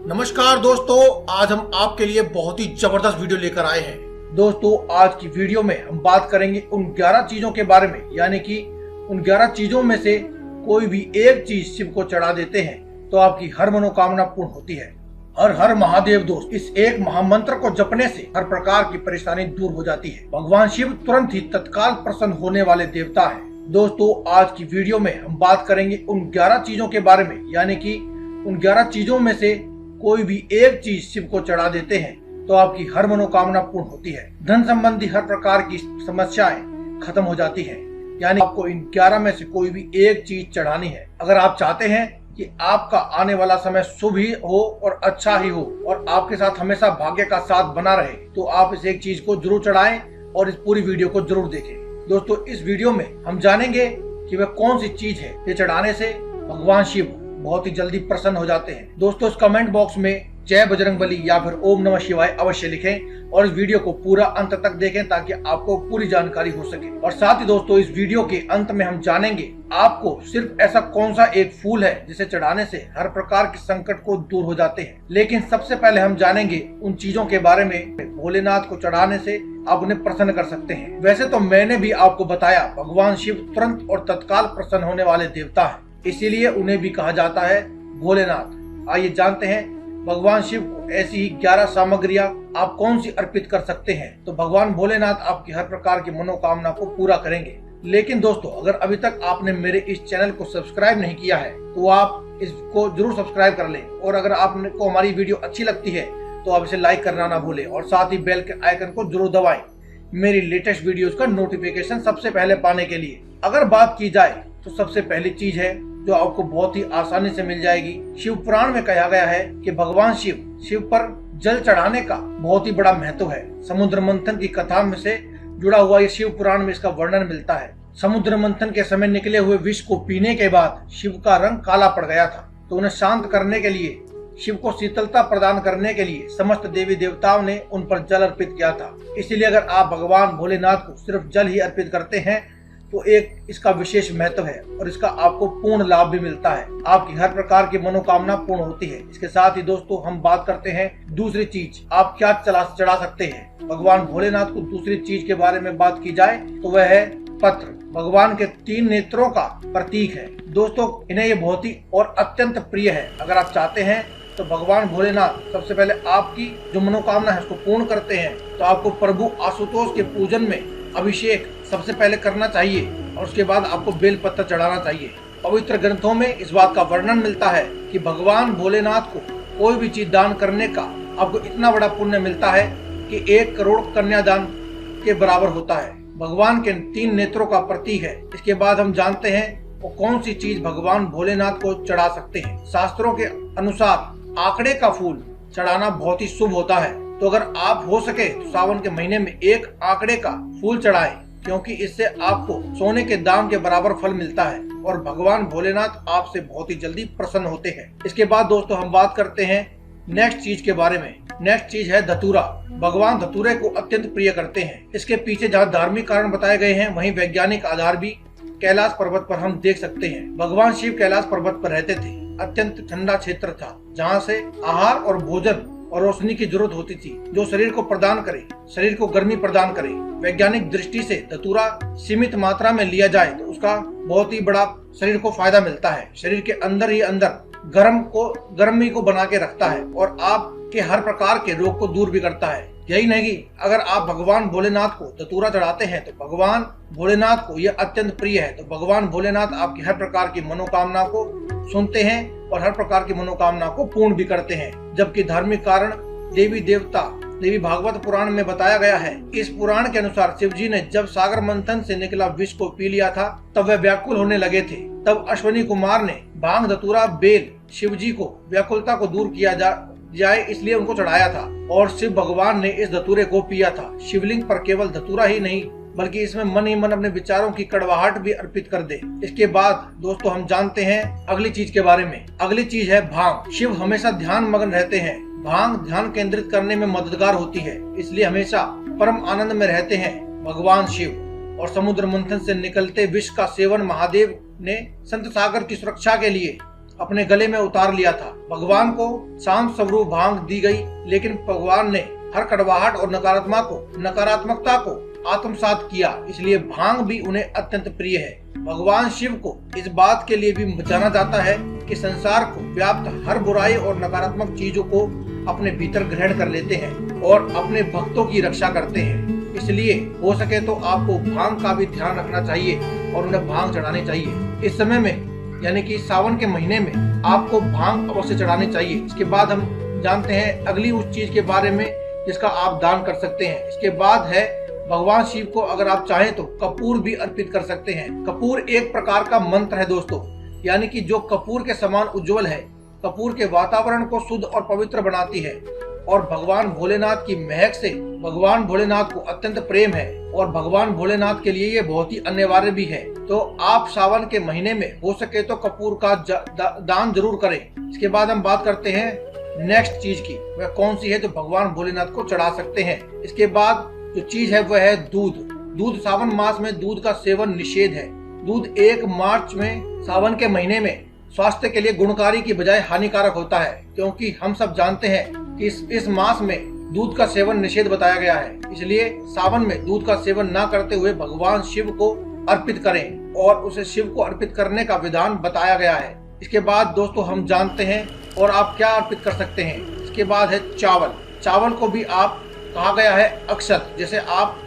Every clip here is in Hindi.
नमस्कार दोस्तों, आज हम आपके लिए बहुत ही जबरदस्त वीडियो लेकर आए हैं। दोस्तों, आज की वीडियो में हम बात करेंगे उन 11 चीजों के बारे में, यानी कि उन 11 चीजों में से कोई भी एक चीज शिव को चढ़ा देते हैं तो आपकी हर मनोकामना पूर्ण होती है। हर हर महादेव दोस्त, इस एक महामंत्र को जपने से हर प्रकार की परेशानी दूर हो जाती है। भगवान शिव तुरंत ही तत्काल प्रसन्न होने वाले देवता है। दोस्तों, आज की वीडियो में हम बात करेंगे उन 11 चीजों के बारे में, यानी कि उन 11 चीजों में से कोई भी एक चीज शिव को चढ़ा देते हैं तो आपकी हर मनोकामना पूर्ण होती है। धन संबंधी हर प्रकार की समस्याएं खत्म हो जाती हैं। यानी आपको इन 11 में से कोई भी एक चीज चढ़ानी है। अगर आप चाहते हैं कि आपका आने वाला समय शुभ ही हो और अच्छा ही हो और आपके साथ हमेशा भाग्य का साथ बना रहे, तो आप इस एक चीज को जरूर चढ़ाएं और इस पूरी वीडियो को जरूर देखें। दोस्तों, इस वीडियो में हम जानेंगे कि वह कौन सी चीज है ये चढ़ाने से भगवान शिव बहुत ही जल्दी प्रसन्न हो जाते हैं। दोस्तों, इस कमेंट बॉक्स में जय बजरंगबली या फिर ओम नमः शिवाय अवश्य लिखें और इस वीडियो को पूरा अंत तक देखें ताकि आपको पूरी जानकारी हो सके। और साथ ही दोस्तों, इस वीडियो के अंत में हम जानेंगे आपको सिर्फ ऐसा कौन सा एक फूल है जिसे चढ़ाने से हर प्रकार के संकट को दूर हो जाते हैं। लेकिन सबसे पहले हम जानेंगे उन चीजों के बारे में भोलेनाथ को चढ़ाने से आप उन्हें प्रसन्न कर सकते हैं। वैसे तो मैंने भी आपको बताया, भगवान शिव तुरंत और तत्काल प्रसन्न होने वाले देवता है, इसीलिए उन्हें भी कहा जाता है भोलेनाथ। आइए जानते हैं भगवान शिव को ऐसी ही 11 सामग्रियां आप कौन सी अर्पित कर सकते हैं तो भगवान भोलेनाथ आपकी हर प्रकार की मनोकामना को पूरा करेंगे। लेकिन दोस्तों, अगर अभी तक आपने मेरे इस चैनल को सब्सक्राइब नहीं किया है तो आप इसको जरूर सब्सक्राइब कर लें। और अगर आपको हमारी वीडियो अच्छी लगती है तो आप इसे लाइक करना ना भूलें और साथ ही बेल के आइकन को जरूर दबाएं मेरी लेटेस्ट वीडियोस का नोटिफिकेशन सबसे पहले पाने के लिए। अगर बात की जाए तो सबसे पहली चीज है जो आपको बहुत ही आसानी से मिल जाएगी। शिव पुराण में कहा गया है कि भगवान शिव पर जल चढ़ाने का बहुत ही बड़ा महत्व है। समुद्र मंथन की कथा में से जुड़ा हुआ ये शिव पुराण में इसका वर्णन मिलता है। समुद्र मंथन के समय निकले हुए विष को पीने के बाद शिव का रंग काला पड़ गया था, तो उन्हें शांत करने के लिए, शिव को शीतलता प्रदान करने के लिए समस्त देवी देवताओं ने उन पर जल अर्पित किया था। इसीलिए अगर आप भगवान भोलेनाथ को सिर्फ जल ही अर्पित करते हैं तो एक इसका विशेष महत्व है और इसका आपको पूर्ण लाभ भी मिलता है। आपकी हर प्रकार की मनोकामना पूर्ण होती है। इसके साथ ही दोस्तों, हम बात करते हैं दूसरी चीज आप क्या चढ़ा सकते हैं। भगवान भोलेनाथ को दूसरी चीज के बारे में बात की जाए तो वह है पत्र। भगवान के 3 नेत्रों का प्रतीक है। दोस्तों, इन्हें ये बहुत ही और अत्यंत प्रिय है। अगर आप चाहते हैं तो भगवान भोलेनाथ सबसे पहले आपकी जो मनोकामना है उसको पूर्ण करते हैं, तो आपको प्रभु आशुतोष के पूजन में अभिषेक सबसे पहले करना चाहिए और उसके बाद आपको बेल पत्र चढ़ाना चाहिए। पवित्र ग्रंथों में इस बात का वर्णन मिलता है कि भगवान भोलेनाथ को कोई भी चीज दान करने का आपको इतना बड़ा पुण्य मिलता है कि 1 करोड़ कन्यादान के बराबर होता है। भगवान के 3 नेत्रों का प्रतीक है। इसके बाद हम जानते हैं वो कौन सी चीज भगवान भोलेनाथ को चढ़ा सकते हैं। शास्त्रों के अनुसार आंकड़े का फूल चढ़ाना बहुत ही शुभ होता है, तो अगर आप हो सके तो सावन के महीने में 1 आंकड़े का फूल चढ़ाएं, क्योंकि इससे आपको सोने के दाम के बराबर फल मिलता है और भगवान भोलेनाथ आपसे बहुत ही जल्दी प्रसन्न होते हैं। इसके बाद दोस्तों, हम बात करते हैं नेक्स्ट चीज के बारे में। नेक्स्ट चीज है धतूरा। भगवान धतूरे को अत्यंत प्रिय करते हैं। इसके पीछे जहाँ धार्मिक कारण बताए गए हैं वहीं वैज्ञानिक आधार भी कैलाश पर्वत पर हम देख सकते हैं। भगवान शिव कैलाश पर्वत पर रहते थे। अत्यंत ठंडा क्षेत्र था जहाँ से आहार और भोजन और रोशनी की जरूरत होती थी जो शरीर को प्रदान करे, शरीर को गर्मी प्रदान करे। वैज्ञानिक दृष्टि से धतूरा सीमित मात्रा में लिया जाए तो उसका बहुत ही बड़ा शरीर को फायदा मिलता है। शरीर के अंदर ही अंदर गर्मी को बना के रखता है और आपके हर प्रकार के रोग को दूर भी करता है। यही नहीं, अगर आप भगवान भोलेनाथ को धतूरा चढ़ाते हैं तो भगवान भोलेनाथ को यह अत्यंत प्रिय है। तो भगवान भोलेनाथ आपकी हर प्रकार की मनोकामना को सुनते हैं और हर प्रकार की मनोकामना को पूर्ण भी करते हैं। जबकि धार्मिक कारण देवी भागवत पुराण में बताया गया है। इस पुराण के अनुसार शिव जी ने जब सागर मंथन से निकला विष को पी लिया था तब वह व्याकुल होने लगे थे। तब अश्वनी कुमार ने भांग धतूरा बेल शिव जी को व्याकुलता को दूर किया जाए इसलिए उनको चढ़ाया था और शिव भगवान ने इस धतूरे को पिया था। शिवलिंग पर केवल धतूरा ही नहीं बल्कि इसमें मन ही मन अपने विचारों की कड़वाहट भी अर्पित कर दे। इसके बाद दोस्तों, हम जानते हैं अगली चीज के बारे में। अगली चीज है भांग। शिव हमेशा ध्यान मग्न रहते हैं। भांग ध्यान केंद्रित करने में मददगार होती है, इसलिए हमेशा परम आनंद में रहते हैं भगवान शिव। और समुद्र मंथन से निकलते विष का सेवन महादेव ने संत सागर की सुरक्षा के लिए अपने गले में उतार लिया था। भगवान को शांत स्वरूप भांग दी गई, लेकिन भगवान ने हर कड़वाहट और नकारात्मकता को आत्मसात किया, इसलिए भांग भी उन्हें अत्यंत प्रिय है। भगवान शिव को इस बात के लिए भी जाना जाता है कि संसार को व्याप्त हर बुराई और नकारात्मक चीजों को अपने भीतर ग्रहण कर लेते हैं और अपने भक्तों की रक्षा करते हैं। इसलिए हो सके तो आपको भांग का भी ध्यान रखना चाहिए और उन्हें भांग चढ़ानी चाहिए। इस समय में यानी कि सावन के महीने में आपको भांग अवश्य चढ़ानी चाहिए। इसके बाद हम जानते हैं अगली उस चीज के बारे में जिसका आप दान कर सकते हैं। इसके बाद है भगवान शिव को अगर आप चाहें तो कपूर भी अर्पित कर सकते हैं। कपूर एक प्रकार का मंत्र है दोस्तों, यानी कि जो कपूर के समान उज्जवल है। कपूर के वातावरण को शुद्ध और पवित्र बनाती है और भगवान भोलेनाथ की महक से भगवान भोलेनाथ को अत्यंत प्रेम है और भगवान भोलेनाथ के लिए ये बहुत ही अनिवार्य भी है। तो आप सावन के महीने में हो सके तो कपूर का दान जरूर करें। इसके बाद हम बात करते हैं नेक्स्ट चीज की, वह कौन सी है जो भगवान भोलेनाथ को चढ़ा सकते हैं। इसके बाद जो चीज है वह है दूध। सावन मास में दूध का सेवन निषेध है। दूध 1 मार्च में सावन के महीने में स्वास्थ्य के लिए गुणकारी की बजाय हानिकारक होता है, क्योंकि हम सब जानते हैं कि इस मास में दूध का सेवन निषेध बताया गया है। इसलिए सावन में दूध का सेवन न करते हुए भगवान शिव को अर्पित करें और उसे शिव को अर्पित करने का विधान बताया गया है। इसके बाद दोस्तों हम जानते हैं और आप क्या अर्पित कर सकते हैं। इसके बाद है चावल को भी आप कहा गया है अक्षत, जैसे आप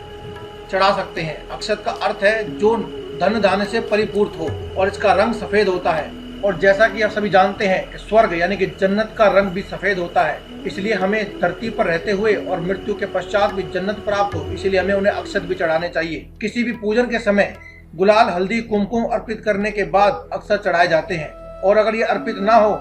चढ़ा सकते हैं। अक्षत का अर्थ है जो धन धान्य से परिपूर्ण हो और इसका रंग सफेद होता है। और जैसा कि आप सभी जानते हैं स्वर्ग यानी कि जन्नत का रंग भी सफेद होता है, इसलिए हमें धरती पर रहते हुए और मृत्यु के पश्चात भी जन्नत प्राप्त हो, इसलिए हमें उन्हें अक्षत भी चढ़ाने चाहिए। किसी भी पूजन के समय गुलाल, हल्दी, कुमकुम अर्पित करने के बाद अक्षत चढ़ाए जाते हैं और अगर ये अर्पित ना हो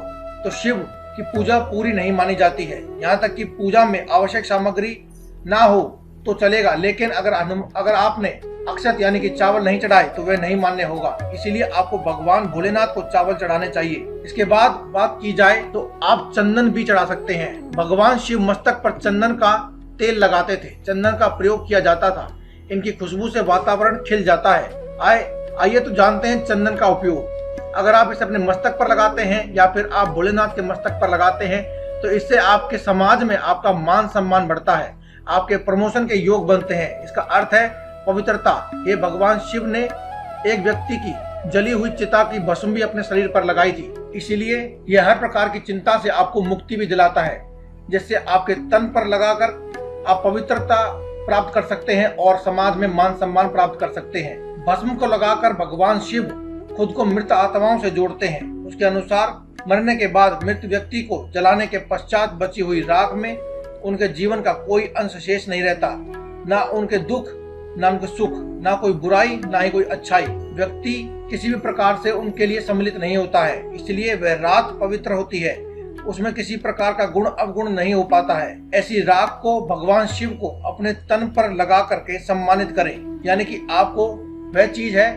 तो शिव की पूजा पूरी नहीं मानी जाती है। यहाँ तक कि पूजा में आवश्यक सामग्री ना हो तो चलेगा, लेकिन अगर आपने अक्षत यानी कि चावल नहीं चढ़ाए तो वह नहीं मान्य होगा। इसीलिए आपको भगवान भोलेनाथ को चावल चढ़ाने चाहिए। इसके बाद बात की जाए तो आप चंदन भी चढ़ा सकते हैं। भगवान शिव मस्तक पर चंदन का तेल लगाते थे, चंदन का प्रयोग किया जाता था। इनकी खुशबू से वातावरण खिल जाता है। आइए तो जानते हैं चंदन का उपयोग। अगर आप इसे अपने मस्तक पर लगाते हैं या फिर आप भोलेनाथ के मस्तक पर लगाते हैं तो इससे आपके समाज में आपका मान सम्मान बढ़ता है, आपके प्रमोशन के योग बनते हैं। इसका अर्थ है पवित्रता। ये भगवान शिव ने एक व्यक्ति की जली हुई चिता की भस्म भी अपने शरीर पर लगाई थी, इसीलिए यह हर प्रकार की चिंता से आपको मुक्ति भी दिलाता है, जिससे आपके तन पर लगाकर आप पवित्रता प्राप्त कर सकते हैं और समाज में मान सम्मान प्राप्त कर सकते हैं। भस्म को लगाकर भगवान शिव खुद को मृत आत्माओं से जोड़ते हैं। उसके अनुसार मरने के बाद मृत व्यक्ति को जलाने के पश्चात बची हुई राख में उनके जीवन का कोई अंश शेष नहीं रहता, ना उनके दुख, ना उनके सुख, ना कोई बुराई, ना ही कोई अच्छाई। व्यक्ति किसी भी प्रकार से उनके लिए सम्मिलित नहीं होता है, इसलिए वह रात पवित्र होती है। उसमें किसी प्रकार का गुण अवगुण नहीं हो पाता है। ऐसी राख को भगवान शिव को अपने तन पर लगा करके सम्मानित करें, यानी कि आपको वह चीज है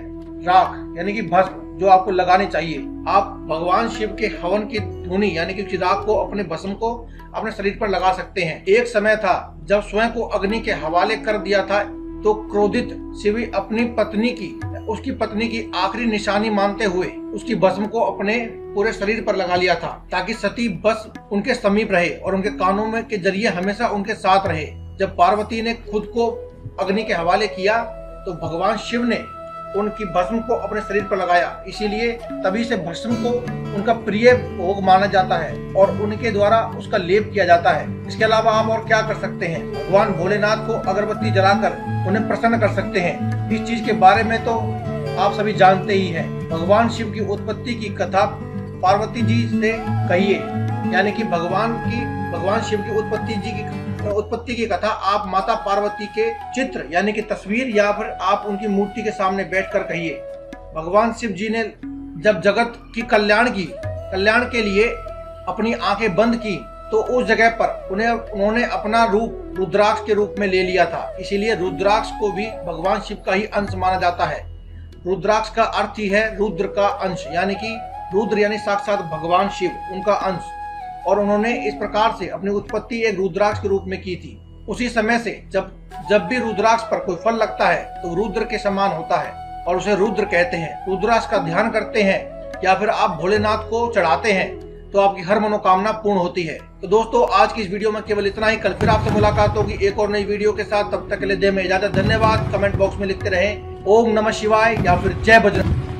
राख यानी कि भस्म जो आपको लगानी चाहिए। आप भगवान शिव के हवन की धुनी यानी कि राख को, अपने भस्म को अपने शरीर पर लगा सकते हैं। एक समय था जब स्वयं को अग्नि के हवाले कर दिया था तो क्रोधित शिव अपनी उसकी पत्नी की आखिरी निशानी मानते हुए उसकी भस्म को अपने पूरे शरीर पर लगा लिया था, ताकि सती बस उनके समीप रहे और उनके कानों में के जरिए हमेशा उनके साथ रहे। जब पार्वती ने खुद को अग्नि के हवाले किया तो भगवान शिव ने उनकी भस्म को अपने शरीर पर लगाया, इसीलिए तभी से भस्म को उनका प्रिय भोग माना जाता है और उनके द्वारा उसका लेप किया जाता है। इसके अलावा आप और क्या कर सकते हैं? भगवान भोलेनाथ को अगरबत्ती जलाकर उन्हें प्रसन्न कर सकते हैं। इस चीज के बारे में तो आप सभी जानते ही हैं। भगवान शिव की उत्पत्ति की कथा पार्वती जी से कहिए, यानी कि भगवान शिव की उत्पत्ति की कथा आप माता पार्वती के चित्र यानी कि तस्वीर या फिर आप उनकी मूर्ति के सामने बैठकर कहिए। भगवान शिव जी ने जब जगत की कल्याण के लिए अपनी आंखें बंद की तो उस जगह पर उन्होंने अपना रूप रुद्राक्ष के रूप में ले लिया था, इसीलिए रुद्राक्ष को भी भगवान शिव का ही अंश माना जाता है। रुद्राक्ष का अर्थ ही है रुद्र का अंश, यानी कि रुद्र यानी साक्षात भगवान शिव, उनका अंश। और उन्होंने इस प्रकार से अपनी उत्पत्ति एक रुद्राक्ष के रूप में की थी। उसी समय से जब भी रुद्राक्ष पर कोई फल लगता है तो रुद्र के समान होता है और उसे रुद्र कहते हैं। रुद्राक्ष का ध्यान करते हैं या फिर आप भोलेनाथ को चढ़ाते हैं तो आपकी हर मनोकामना पूर्ण होती है। तो दोस्तों आज की इस वीडियो में केवल इतना ही। कल फिर आपसे मुलाकात होगी एक और नई वीडियो के साथ। तब तक के लिए दे में इजाजत। धन्यवाद। कमेंट बॉक्स में लिखते रहें ओम नमः शिवाय या फिर जय बजरंग।